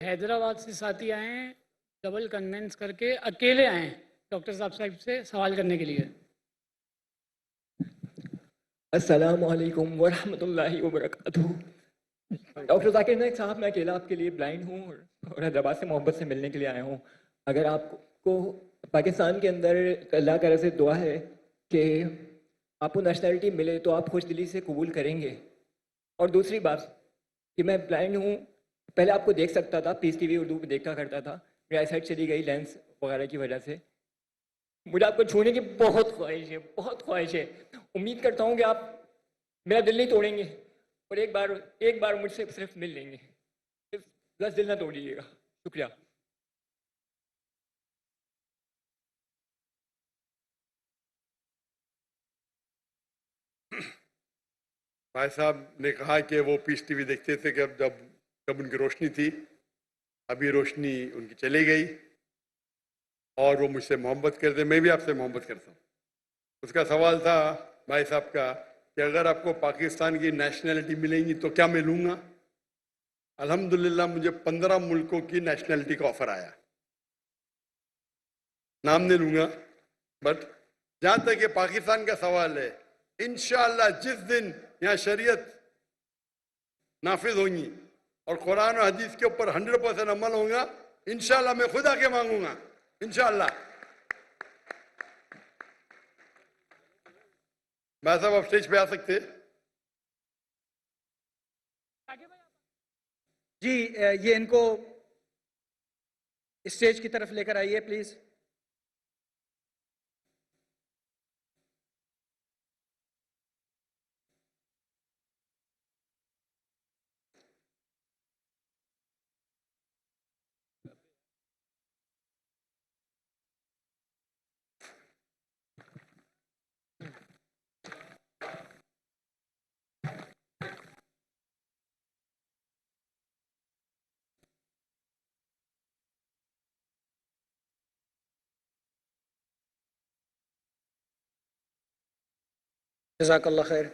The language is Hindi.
हैदराबाद से साथी आए हैं, डबल कन्वेंस करके अकेले आए हैं डॉक्टर साहब से सवाल करने के लिए। अस्सलाम वालेकुम वरहमतुल्लाहि वबरकातुहू। डॉक्टर जाकिर नाइक साहब, मैं अकेला आपके लिए ब्लाइंड हूँ और हैदराबाद से मोहब्बत से मिलने के लिए आया हूँ। अगर आपको पाकिस्तान के अंदर अल्लाह ताला से दुआ है कि आपको नेशनैलिटी मिले तो आप खुश दिली से कबूल करेंगे। और दूसरी बात कि मैं ब्लाइंड हूँ, पहले आपको देख सकता था, पीस टीवी उर्दू में देखा करता था, मेरी आईसाइट चली गई लेंस वगैरह की वजह से। मुझे आपको छूने की बहुत ख्वाहिश है, बहुत ख्वाहिश है। उम्मीद करता हूँ कि आप मेरा दिल नहीं तोड़ेंगे और एक बार मुझसे सिर्फ मिल लेंगे। सिर्फ बस दिल ना तोड़िएगा। शुक्रिया। भाई साहब ने कहा कि वो पीस टीवी देखते थे कि जब उनकी रोशनी थी। अभी रोशनी उनकी चली गई और वो मुझसे मोहब्बत करते, मैं भी आपसे मोहब्बत करता हूँ। उसका सवाल था भाई साहब का कि अगर आपको पाकिस्तान की नेशनैलिटी मिलेंगी तो क्या मैं लूँगा। अल्हम्दुलिल्लाह मुझे 15 मुल्कों की नेशनैलिटी का ऑफर आया। नाम नहीं लूँगा, बट जहाँ तक ये पाकिस्तान का सवाल है, इंशाअल्लाह जिस दिन यहाँ शरीयत नाफिज होंगी और कुरान और हदीस के ऊपर 100% अमल होगा, इंशाअल्लाह मैं खुद आके मांगूंगा। इंशाअल्लाह। मैं साहब आप स्टेज पे आ सकते हैं? जी, ये इनको स्टेज की तरफ लेकर आइए प्लीज। जज़ाकल्लाह खैर।